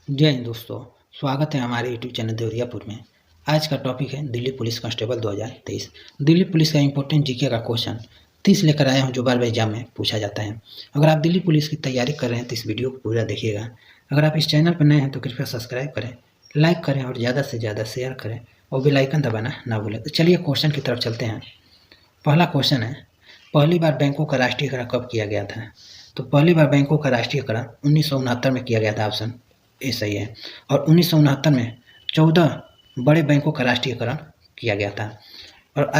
जय हिंद दोस्तों। स्वागत है हमारे यूट्यूब चैनल देवरियापुर में। आज का टॉपिक है Delhi police constable 2023। Delhi police का इंपॉर्टेंट जीके का क्वेश्चन 30 लेकर आया हूं जो बार बार एग्जाम में पूछा जाता है। अगर आप दिल्ली पुलिस की तैयारी कर रहे हैं तो इस वीडियो को पूरा देखिएगा। अगर आप इस चैनल पर नए हैं तो कृपया सब्सक्राइब करें, लाइक करें और ज़्यादा से ज़्यादा शेयर करें और बेल आइकन दबाना ना भूलें। तो चलिए क्वेश्चन की तरफ चलते हैं। पहला क्वेश्चन है, पहली बार बैंकों का राष्ट्रीयकरण कब किया गया था? तो पहली बार बैंकों का राष्ट्रीयकरण 1969 में किया गया था। ऑप्शन ए सही है। और 1969 में 14 बड़े बैंकों का राष्ट्रीयकरण किया गया था। और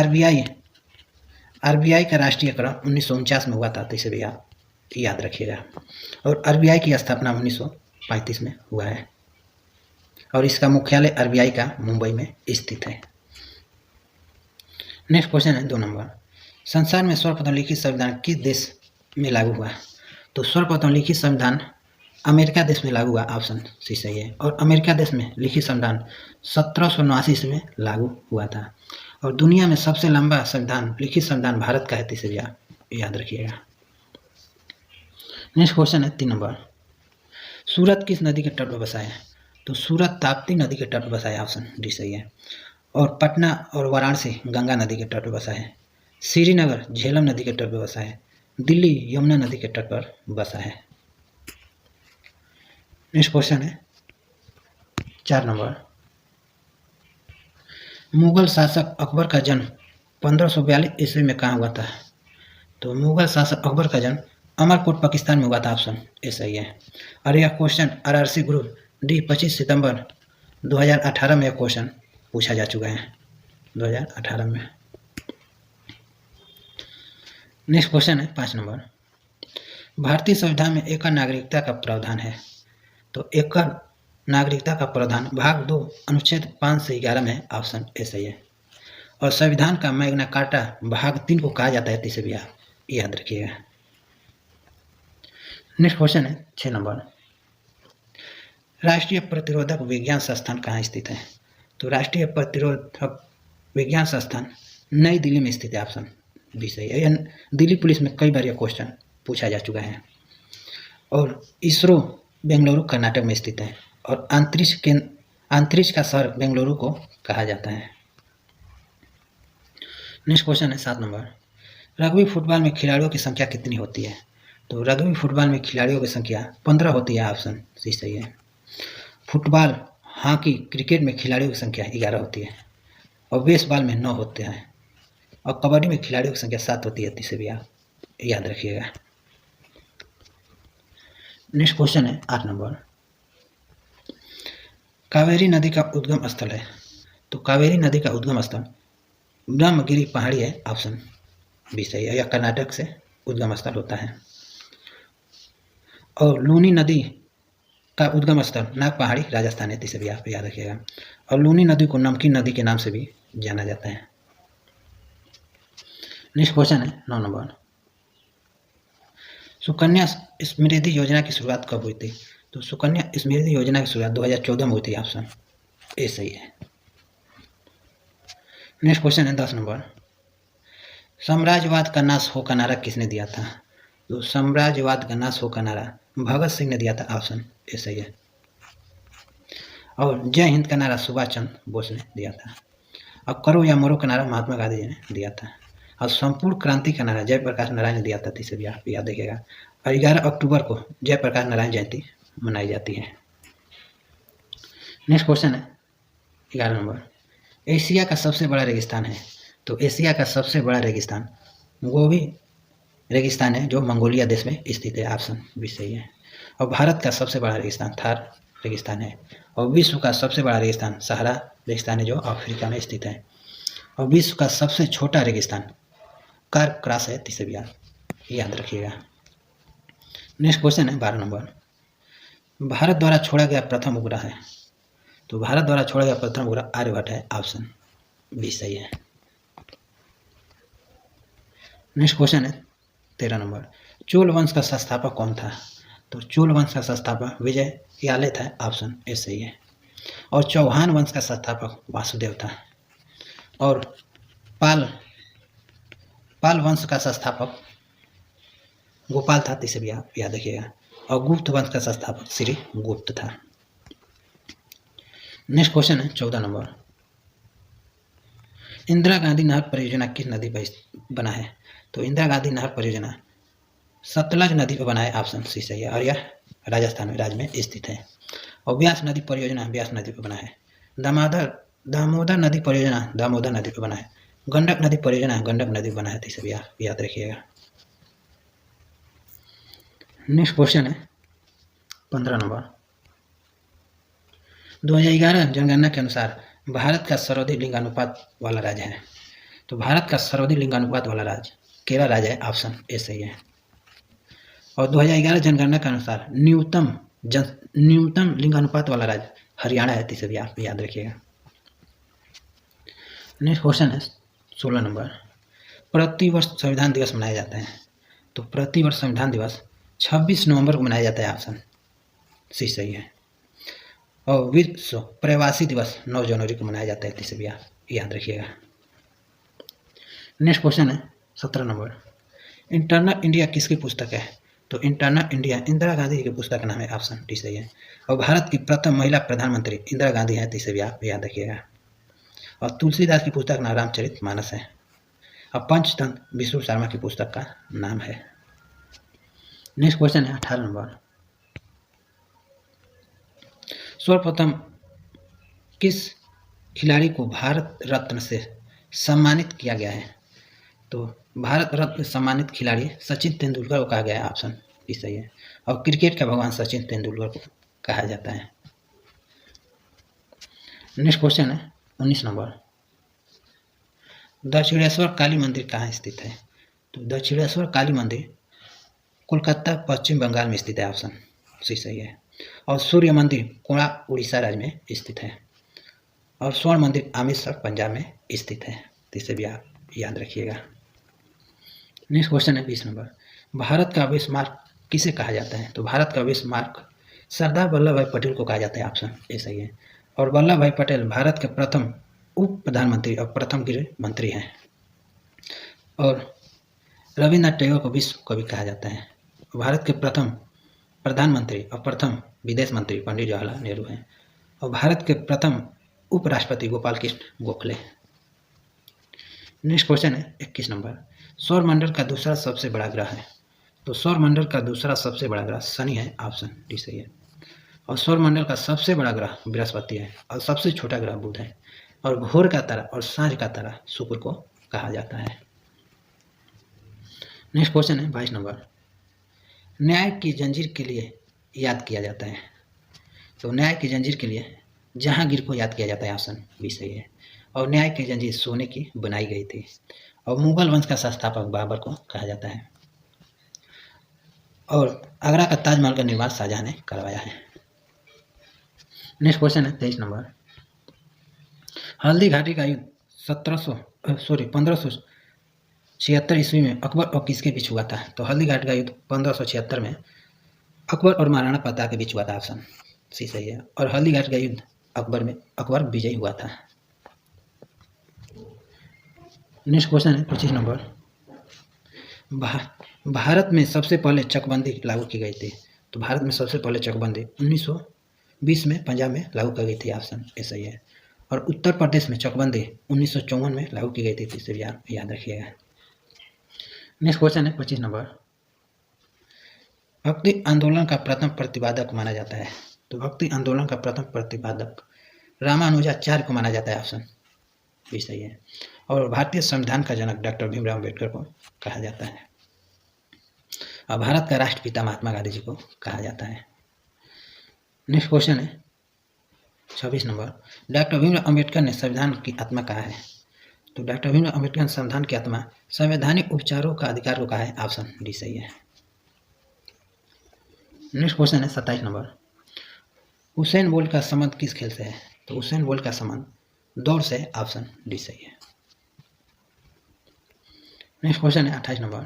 आरबीआई का राष्ट्रीयकरण 1949 में हुआ था, तो इसे भी आप याद रखिएगा। और आरबीआई की स्थापना 1935 में हुआ है और इसका मुख्यालय आरबीआई का मुंबई में स्थित है। नेक्स्ट क्वेश्चन है 2 नंबर, संसार में सर्वप्रथम लिखित संविधान किस देश में लागू हुआ? तो सर्वप्रथम लिखित संविधान अमेरिका देश में लागू हुआ। ऑप्शन सी सही है। और अमेरिका देश में लिखित संविधान 1779 ईस्वी में लागू हुआ था। और दुनिया में सबसे लंबा संविधान लिखित संविधान भारत का है, तो इसे भी याद रखिएगा। नेक्स्ट क्वेश्चन है 3 नंबर, सूरत किस नदी के तट पर बसा है? तो सूरत ताप्ती नदी के तट पर बसा है। ऑप्शन डी सही है। और पटना और वाराणसी गंगा नदी के तट पर बसा है। श्रीनगर झेलम नदी के तट पर बसा है। दिल्ली यमुना नदी के तट पर बसा है। नेक्स्ट क्वेश्चन है 4 नंबर, मुगल शासक अकबर का जन्म 1542 ईस्वी में कहाँ हुआ था? तो मुगल शासक अकबर का जन्म अमरकोट पाकिस्तान में हुआ था। ऑप्शन ए सही है। और यह क्वेश्चन आरआरसी ग्रुप डी 25 सितंबर 2018 में यह क्वेश्चन पूछा जा चुका है, 2018 में। नेक्स्ट क्वेश्चन है 5 नंबर, भारतीय संविधान में एकल नागरिकता का प्रावधान है। तो एकल नागरिकता का प्रावधान भाग 2 अनुच्छेद 5 से 11 में है। ऑप्शन ए सही है। और संविधान का मैग्ना कार्टा भाग 3 को कहा जाता है, तो इसे भी आप याद रखिएगा। नेक्स्ट क्वेश्चन है 6 नंबर, राष्ट्रीय प्रतिरोधक विज्ञान संस्थान कहाँ स्थित है? तो राष्ट्रीय प्रतिरोधक विज्ञान संस्थान नई दिल्ली में स्थित है। ऑप्शन बी सही है। दिल्ली पुलिस में कई बार यह क्वेश्चन पूछा जा चुका है। और इसरो बेंगलुरु कर्नाटक में स्थित है। और अंतरिक्ष का शहर बेंगलुरु को कहा जाता है। नेक्स्ट क्वेश्चन है 7 नंबर, रग्बी फुटबॉल में खिलाड़ियों की संख्या कितनी होती है? तो रग्बी फुटबॉल में खिलाड़ियों की संख्या 15 होती है। ऑप्शन सी सही है। फुटबॉल, हॉकी, क्रिकेट में खिलाड़ियों की संख्या 11 होती है। और बेसबॉल में 9 होते हैं। और कबड्डी में खिलाड़ियों की संख्या 7 होती है, इसे भी आप याद रखिएगा। नेक्स्ट क्वेश्चन है 8 नंबर, कावेरी नदी का उद्गम स्थल है। तो कावेरी नदी का उद्गम स्थल ब्रह्मगिरी पहाड़ी है। ऑप्शन बी सही है। यह कर्नाटक से उद्गम स्थल होता है। और लूनी नदी का उद्गम स्थल नाग पहाड़ी राजस्थान है, इसे भी आप याद रखिएगा। और लूनी नदी को नमकीन नदी के नाम से भी जाना जाता है। नेक्स्ट क्वेश्चन है 9 नंबर, सुकन्या समृद्धि योजना की शुरुआत कब हुई थी? तो सुकन्या समृद्धि योजना की शुरुआत 2014 में हुई थी। ऑप्शन ए सही है। नेक्स्ट क्वेश्चन है 10 नंबर, साम्राज्यवाद का नाश हो का नारा किसने दिया था? तो साम्राज्यवाद का नाश हो का नारा भगत सिंह ने दिया था। ऑप्शन ए सही है। और जय हिंद का नारा सुभाष चंद्र बोस ने दिया था। और करो या मरो का नारा महात्मा गांधी जी ने दिया था। और संपूर्ण क्रांति का नारा जयप्रकाश नारायण ने दिया था, इसे भी आप याद रखिएगा। और 11 अक्टूबर को जयप्रकाश नारायण जयंती मनाई जाती है। नेक्स्ट क्वेश्चन है 11 नंबर, एशिया का सबसे बड़ा रेगिस्तान है। तो एशिया का सबसे बड़ा रेगिस्तान गोबी रेगिस्तान है, जो मंगोलिया देश में स्थित है। ऑप्शन बी सही है। और भारत का सबसे बड़ा रेगिस्तान थार रेगिस्तान है। और विश्व का सबसे बड़ा रेगिस्तान सहारा रेगिस्तान है, जो अफ्रीका में स्थित है। और विश्व का सबसे छोटा रेगिस्तान कार क्रॉस है, इसे भी आप याद रखिएगा। नेक्स्ट क्वेश्चन है 12 नंबर, भारत द्वारा छोड़ा गया प्रथम उपग्रह है। तो भारत द्वारा छोड़ा गया प्रथम उपग्रह आर्यभट्ट है। ऑप्शन बी सही है। नेक्स्ट क्वेश्चन है 13 नंबर, चोल वंश का संस्थापक कौन था? तो चोल वंश का संस्थापक विजय याले था। ऑप्शन ए सही है। और चौहान वंश का संस्थापक वासुदेव था। और पाल वंश का संस्थापक गोपाल था, इसे भी आप याद रखिएगा। और गुप्त वंश का संस्थापक श्री गुप्त था। नेक्स्ट क्वेश्चन है 14 नंबर। इंदिरा गांधी नहर परियोजना किस नदी पर बना है? तो इंदिरा गांधी नहर परियोजना सतलज नदी पर बना है, ऑप्शन सी सही है, और यह राजस्थान राज्य में स्थित है। और ब्यास नदी परियोजना ब्यास नदी पर बना है। दामोदर नदी परियोजना दामोदर नदी पर बना है। गंडक नदी परियोजना गंडक नदी पर बना है, तो इसे भी आप याद रखिएगा। नेक्स्ट क्वेश्चन है 15 नंबर। 2011 जनगणना के अनुसार भारत का सर्वाधिक लिंगानुपात वाला राज्य है। तो भारत का सर्वाधिक लिंगानुपात वाला राज्य केरल राज्य है, ऑप्शन ए सही है। और 2011 जनगणना के अनुसार न्यूनतम लिंगानुपात वाला राज्य हरियाणा है, इसे भी आप याद रखिएगा। नेक्स्ट क्वेश्चन है 16 नंबर। प्रतिवर्ष संविधान दिवस मनाया जाता है। तो प्रतिवर्ष संविधान दिवस 26 नवंबर को मनाया जाता है, ऑप्शन सी सही है। और विश्व प्रवासी दिवस 9 जनवरी को मनाया जाता है, इसे भी आप याद रखिएगा। नेक्स्ट क्वेश्चन है 17 नंबर। इंटरनल इंडिया किसकी पुस्तक है? तो इंटरनल इंडिया इंदिरा गांधी की पुस्तक का नाम है, ऑप्शन डी सही है। और भारत की प्रथम महिला प्रधानमंत्री इंदिरा गांधी है, तो इसे भी आप याद रखिएगा। और तुलसीदास की पुस्तक नाम रामचरितमानस है। और पंचतंत्र विष्णु शर्मा की पुस्तक का नाम है। नेक्स्ट क्वेश्चन है 18 नंबर। सर्वप्रथम किस खिलाड़ी को भारत रत्न से सम्मानित किया गया है? तो भारत रत्न सम्मानित खिलाड़ी सचिन तेंदुलकर को कहा गया है, ऑप्शन बी सही है। और क्रिकेट का भगवान सचिन तेंदुलकर को कहा जाता है। नेक्स्ट क्वेश्चन है 19 नंबर। दक्षिणेश्वर काली मंदिर कहाँ स्थित है? तो दक्षिणेश्वर काली मंदिर कोलकाता पश्चिम बंगाल में स्थित है, ऑप्शन सी सही है। और सूर्य मंदिर कोणा उड़ीसा राज्य में स्थित है। और स्वर्ण मंदिर अमृतसर पंजाब में स्थित है, तो इसे भी आप याद रखिएगा। नेक्स्ट क्वेश्चन है 20 नंबर। भारत का विश्व मार्ग किसे कहा जाता है? तो भारत का विश्व मार्ग सरदार वल्लभ भाई पटेल को कहा जाता है, ऑप्शन ए सही है। और वल्लभ भाई पटेल भारत के प्रथम उप प्रधानमंत्री और प्रथम गृह मंत्री हैं। और रविन्द्रनाथ टैगोर को विश्व कवि कहा जाता है। भारत के प्रथम प्रधानमंत्री और प्रथम विदेश मंत्री पंडित जवाहरलाल नेहरू हैं। और भारत के प्रथम उपराष्ट्रपति गोपाल कृष्ण गोखले। नेक्स्ट क्वेश्चन है 21 नंबर। सौरमंडल का दूसरा सबसे बड़ा ग्रह है। तो सौरमंडल का दूसरा सबसे बड़ा ग्रह शनि है, ऑप्शन डी सही है। और सौरमंडल का सबसे बड़ा ग्रह बृहस्पति है। और सबसे छोटा ग्रह बुध है। और भोर का तारा और सांझ का तारा शुक्र को कहा जाता है। नेक्स्ट क्वेश्चन है 22 नंबर। न्याय की जंजीर के लिए याद किया जाता है। तो न्याय की जंजीर के लिए जहांगीर को याद किया जाता है, ऑप्शन बी सही है। और न्याय की जंजीर सोने की बनाई गई थी। और मुगल वंश का संस्थापक बाबर को कहा जाता है। और आगरा का ताजमहल का निर्माण शाहजहां ने करवाया है। नेक्स्ट क्वेश्चन है 23 नंबर। हल्दी घाटी का युद्ध 1576 ईस्वी में अकबर और किसके बीच हुआ था? तो हल्दी घाटी का युद्ध 1576 में अकबर और महाराणा प्रताप के बीच हुआ था, ऑप्शन सी सही है। और हल्दी घाटी का युद्ध अकबर विजयी हुआ था। नेक्स्ट क्वेश्चन है 25 नंबर। भारत में सबसे पहले चकबंदी लागू की गई थी। तो भारत में सबसे पहले चकबंदी 1920 में पंजाब में लागू की गई थी, ऑप्शन ए सही है। और उत्तर प्रदेश में चकबंदी 1954 में लागू की गई थी, तो इसे भी आप याद रखिएगा। नेक्स्ट क्वेश्चन है 25 नंबर। भक्ति आंदोलन का प्रथम प्रतिपादक माना जाता है। तो भक्ति आंदोलन का प्रथम प्रतिपादक रामानुजाचार्य को माना जाता है, ऑप्शन भी सही है। और भारतीय संविधान का जनक डॉक्टर भीमराव अम्बेडकर को कहा जाता है। और भारत का राष्ट्रपिता महात्मा गांधी जी को कहा जाता है। नेक्स्ट क्वेश्चन है 26 नंबर। डॉक्टर भीमराव अम्बेडकर ने संविधान की आत्मा कहा है। तो डॉक्टर भीमराव अम्बेडकर ने संविधान की आत्मा संवैधानिक उपचारों का अधिकार को कहा है, ऑप्शन डी सही है। नेक्स्ट क्वेश्चन है 27 नंबर। उसेन बोल्ट का संबंध किस खेल से है? तो उसेन बोल्ट का संबंध दौड़ से, ऑप्शन डी सही है। नेक्स्ट क्वेश्चन है 28 नंबर।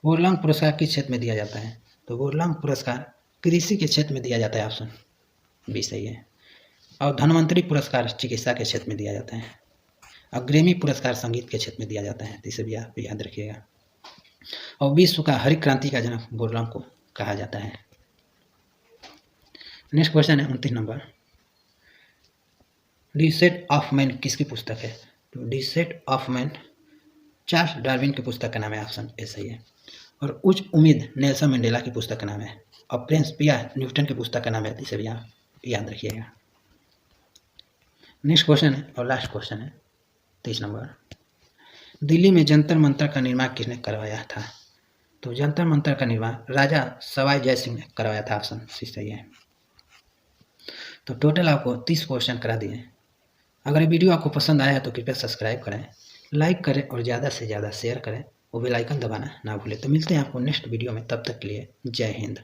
बोरलॉन्ग पुरस्कार किस क्षेत्र में दिया जाता है? तो बोरलॉन्ग पुरस्कार कृषि के क्षेत्र में दिया जाता है, ऑप्शन बी सही है। और धन्वंतरी पुरस्कार चिकित्सा के क्षेत्र में दिया जाता है। और ग्रेमी पुरस्कार संगीत के क्षेत्र में दिया जाता है, तो इसे भी आप याद रखिएगा। और विश्व का हरित क्रांति का जनक बोरलॉन्ग को कहा जाता है। नेक्स्ट क्वेश्चन है 29 नंबर। डिसेट ऑफ मैन किसकी पुस्तक है? तो डिसेट ऑफ मैन चार्ल्स डार्विन की पुस्तक का नाम है, ऑप्शन ए सही है। और उच्च उम्मीद नेल्सन मंडेला की पुस्तक का नाम है। और प्रिंस पियर न्यूटन की पुस्तक का नाम है, इसे भी यहाँ याद रखिएगा। नेक्स्ट क्वेश्चन है और लास्ट क्वेश्चन है 23 नंबर। दिल्ली में जंतर मंतर का निर्माण किसने करवाया था? तो जंतर मंतर का निर्माण राजा सवाई जय सिंह ने करवाया था, ऑप्शन सी सही है। तो टोटल आपको 30 क्वेश्चन करा दिए। अगर वीडियो आपको पसंद आया है तो कृपया सब्सक्राइब करें, लाइक करें और ज़्यादा से ज़्यादा शेयर करें और बेल आइकन दबाना ना भूलें। तो मिलते हैं आपको नेक्स्ट वीडियो में, तब तक के लिए जय हिंद।